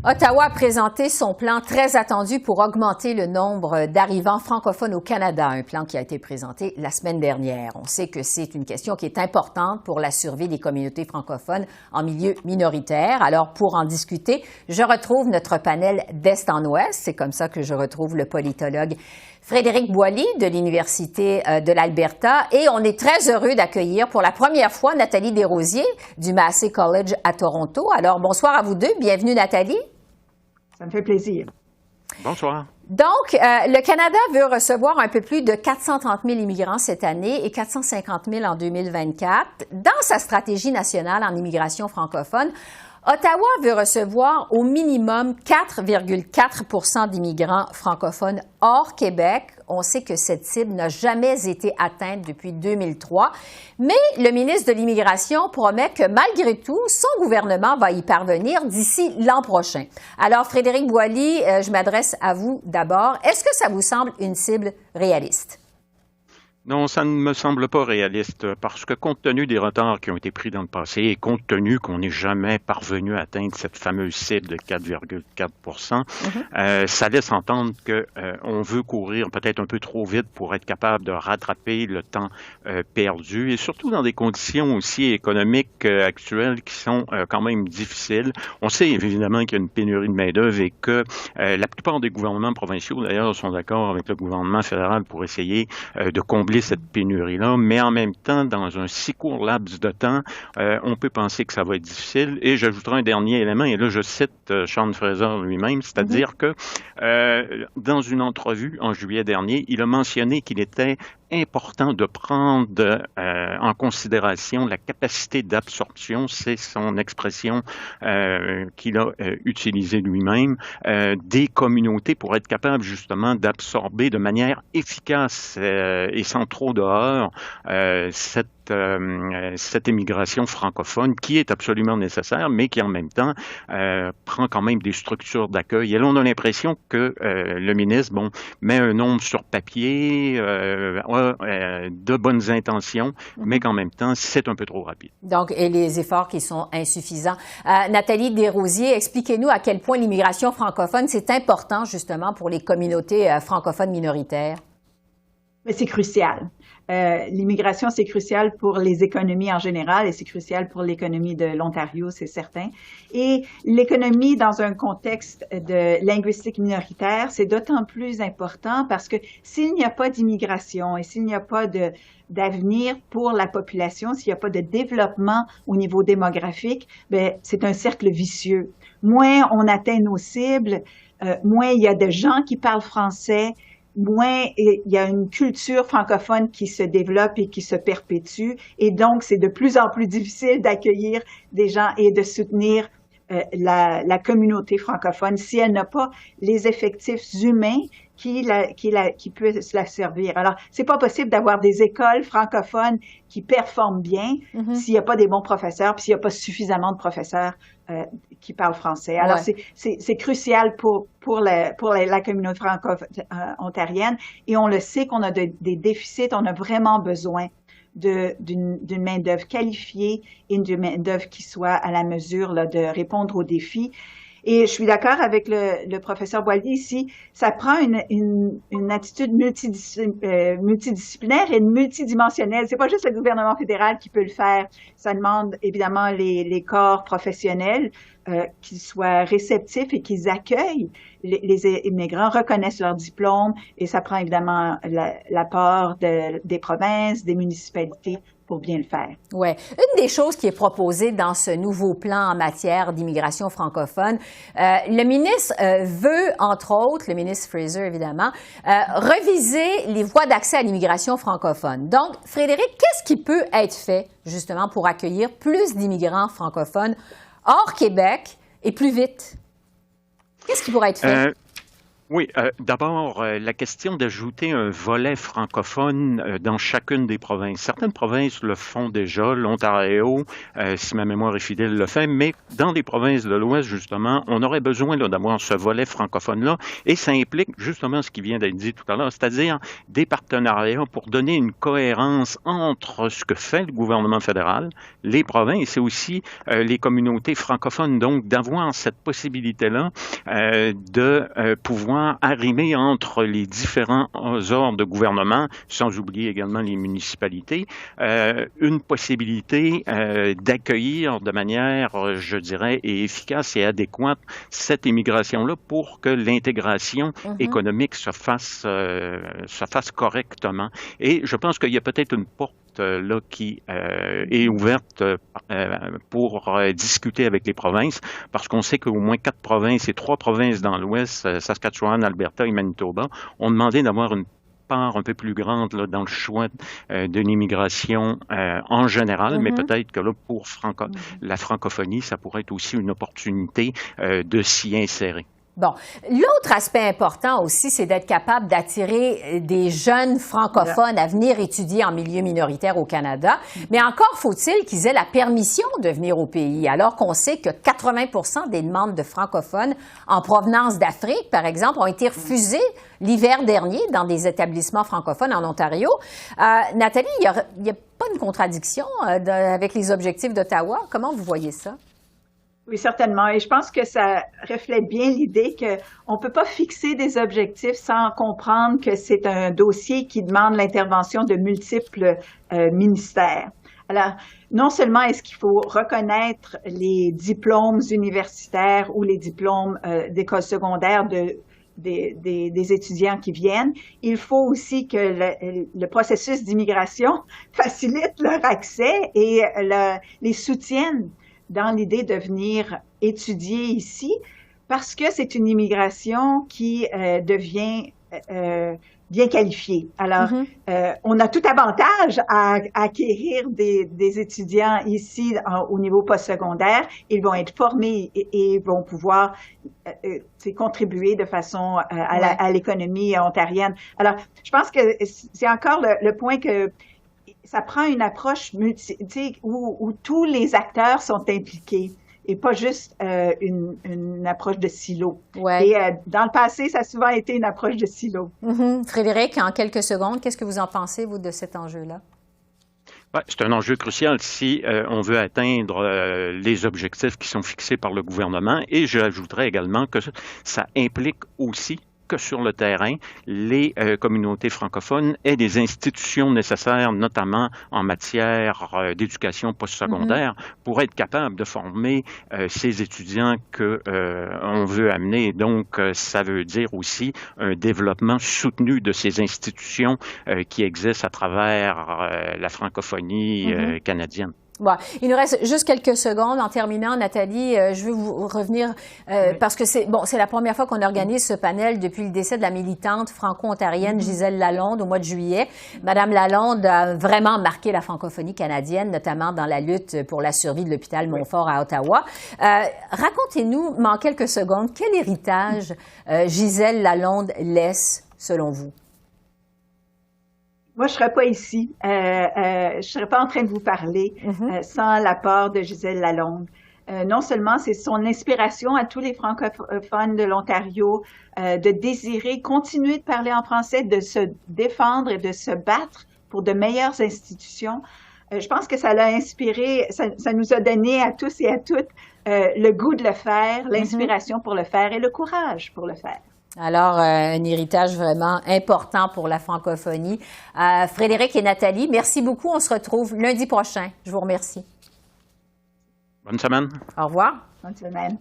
Ottawa a présenté son plan très attendu pour augmenter le nombre d'arrivants francophones au Canada, un plan qui a été présenté la semaine dernière. On sait que c'est une question qui est importante pour la survie des communautés francophones en milieu minoritaire. Alors, pour en discuter, je retrouve notre panel d'Est en Ouest. C'est comme ça que je retrouve le politologue Frédéric Boily de l'Université de l'Alberta. Et on est très heureux d'accueillir pour la première fois Nathalie Desrosiers du Massey College à Toronto. Alors, bonsoir à vous deux. Bienvenue, Nathalie. Ça me fait plaisir. Bonsoir. Donc, le Canada veut recevoir un peu plus de 430 000 immigrants cette année et 450 000 en 2024. Dans sa stratégie nationale en immigration francophone, Ottawa veut recevoir au minimum 4,4 % d'immigrants francophones hors Québec. On sait que cette cible n'a jamais été atteinte depuis 2003. Mais le ministre de l'Immigration promet que malgré tout, son gouvernement va y parvenir d'ici l'an prochain. Alors, Frédéric Boily, je m'adresse à vous d'abord. Est-ce que ça vous semble une cible réaliste? Non, ça ne me semble pas réaliste parce que compte tenu des retards qui ont été pris dans le passé et compte tenu qu'on n'est jamais parvenu à atteindre cette fameuse cible de 4,4 %, ça laisse entendre qu'on veut courir peut-être un peu trop vite pour être capable de rattraper le temps perdu et surtout dans des conditions aussi économiques actuelles qui sont quand même difficiles. On sait évidemment qu'il y a une pénurie de main-d'œuvre et que la plupart des gouvernements provinciaux d'ailleurs sont d'accord avec le gouvernement fédéral pour essayer de combler cette pénurie-là, mais en même temps, dans un si court laps de temps, on peut penser que ça va être difficile. Et j'ajouterai un dernier élément, et là je cite Sean Fraser lui-même, c'est-à-dire que dans une entrevue en juillet dernier, il a mentionné qu'il était important de prendre en considération la capacité d'absorption, c'est son expression qu'il a utilisée lui-même, des communautés pour être capable justement d'absorber de manière efficace et sans trop de heurts cette immigration francophone qui est absolument nécessaire, mais qui en même temps prend quand même des structures d'accueil. Et là, on a l'impression que le ministre, met un nombre sur papier, de bonnes intentions, mais qu'en même temps, c'est un peu trop rapide. Donc, et les efforts qui sont insuffisants. Nathalie Desrosiers, expliquez-nous à quel point l'immigration francophone, c'est important justement pour les communautés francophones minoritaires. Mais c'est crucial. L'immigration, c'est crucial pour les économies en général et c'est crucial pour l'économie de l'Ontario, c'est certain. Et l'économie dans un contexte de linguistique minoritaire, c'est d'autant plus important parce que s'il n'y a pas d'immigration et s'il n'y a pas d'avenir pour la population, s'il n'y a pas de développement au niveau démographique, c'est un cercle vicieux. Moins on atteint nos cibles, moins il y a de gens qui parlent français, moins il y a une culture francophone qui se développe et qui se perpétue. Et donc, c'est de plus en plus difficile d'accueillir des gens et de soutenir la communauté francophone si elle n'a pas les effectifs humains qui puissent la servir. Alors, c'est pas possible d'avoir des écoles francophones qui performent bien s'il n'y a pas des bons professeurs, puis s'il n'y a pas suffisamment de professeurs qui parlent français. Alors, c'est crucial pour la communauté franco-ontarienne et on le sait qu'on a des déficits, on a vraiment besoin d'une main-d'œuvre qualifiée et d'une main-d'œuvre qui soit à la mesure là, de répondre aux défis. Et je suis d'accord avec le professeur Boily ici, ça prend une attitude multidisciplinaire et multidimensionnelle. C'est pas juste le gouvernement fédéral qui peut le faire. Ça demande évidemment les corps professionnels qu'ils soient réceptifs et qu'ils accueillent les immigrants, reconnaissent leurs diplômes et ça prend évidemment l'apport des provinces, des municipalités pour bien le faire. Oui. Une des choses qui est proposée dans ce nouveau plan en matière d'immigration francophone, le ministre veut, entre autres, le ministre Fraser évidemment, reviser les voies d'accès à l'immigration francophone. Donc, Frédéric, qu'est-ce qui peut être fait justement pour accueillir plus d'immigrants francophones hors Québec et plus vite? Qu'est-ce qui pourrait être fait? Oui, d'abord, la question d'ajouter un volet francophone dans chacune des provinces. Certaines provinces le font déjà, l'Ontario, si ma mémoire est fidèle, le fait, mais dans les provinces de l'Ouest, justement, on aurait besoin d'avoir ce volet francophone-là, et ça implique justement ce qui vient d'être dit tout à l'heure, c'est-à-dire des partenariats pour donner une cohérence entre ce que fait le gouvernement fédéral, les provinces et aussi les communautés francophones, donc d'avoir cette possibilité-là de pouvoir arrimer entre les différents ordres de gouvernement, sans oublier également les municipalités, une possibilité d'accueillir de manière, je dirais, efficace et adéquate cette immigration-là pour que l'intégration économique se fasse correctement. Et je pense qu'il y a peut-être une porte là qui est ouverte pour discuter avec les provinces, parce qu'on sait qu'au moins 4 provinces et 3 provinces dans l'Ouest, Saskatchewan, Alberta et Manitoba, ont demandé d'avoir une part un peu plus grande là, dans le choix de l'immigration en général, mais peut-être que là, pour la francophonie, ça pourrait être aussi une opportunité de s'y insérer. Bon, l'autre aspect important aussi, c'est d'être capable d'attirer des jeunes francophones à venir étudier en milieu minoritaire au Canada. Mais encore faut-il qu'ils aient la permission de venir au pays, alors qu'on sait que 80% des demandes de francophones en provenance d'Afrique, par exemple, ont été refusées l'hiver dernier dans des établissements francophones en Ontario. Nathalie, il n'y a pas une contradiction avec les objectifs d'Ottawa. Comment vous voyez ça? Oui, certainement. Et je pense que ça reflète bien l'idée qu'on ne peut pas fixer des objectifs sans comprendre que c'est un dossier qui demande l'intervention de multiples ministères. Alors, non seulement est-ce qu'il faut reconnaître les diplômes universitaires ou les diplômes d'école secondaire des étudiants qui viennent, il faut aussi que le processus d'immigration facilite leur accès et les soutienne dans l'idée de venir étudier ici, parce que c'est une immigration qui devient bien qualifiée. Alors, on a tout avantage à acquérir des étudiants ici au niveau postsecondaire. Ils vont être formés et vont pouvoir contribuer de façon à l'économie ontarienne. Alors, je pense que c'est encore le point que ça prend une approche où tous les acteurs sont impliqués et pas juste une approche de silo. Ouais. Et dans le passé, ça a souvent été une approche de silo. Frédéric, en quelques secondes, qu'est-ce que vous en pensez, vous, de cet enjeu-là? Ouais, c'est un enjeu crucial si on veut atteindre les objectifs qui sont fixés par le gouvernement. Et j'ajouterais également que ça implique aussi que sur le terrain, les communautés francophones aient des institutions nécessaires, notamment en matière d'éducation postsecondaire, pour être capable de former ces étudiants que on veut amener. Donc, ça veut dire aussi un développement soutenu de ces institutions qui existent à travers la francophonie canadienne. Bon, il nous reste juste quelques secondes. En terminant, Nathalie, je veux vous revenir parce que c'est la première fois qu'on organise ce panel depuis le décès de la militante franco-ontarienne Gisèle Lalonde au mois de juillet. Madame Lalonde a vraiment marqué la francophonie canadienne, notamment dans la lutte pour la survie de l'hôpital Montfort à Ottawa. Racontez-nous, mais en quelques secondes, quel héritage Gisèle Lalonde laisse, selon vous? Moi, je serais pas ici, je serais pas en train de vous parler sans l'apport de Gisèle Lalonde. Non seulement c'est son inspiration à tous les francophones de l'Ontario de désirer continuer de parler en français, de se défendre et de se battre pour de meilleures institutions. Je pense que ça l'a inspiré, ça nous a donné à tous et à toutes le goût de le faire, l'inspiration pour le faire et le courage pour le faire. Alors, un héritage vraiment important pour la francophonie. Frédéric et Nathalie, merci beaucoup. On se retrouve lundi prochain. Je vous remercie. Bonne semaine. Au revoir. Bonne semaine.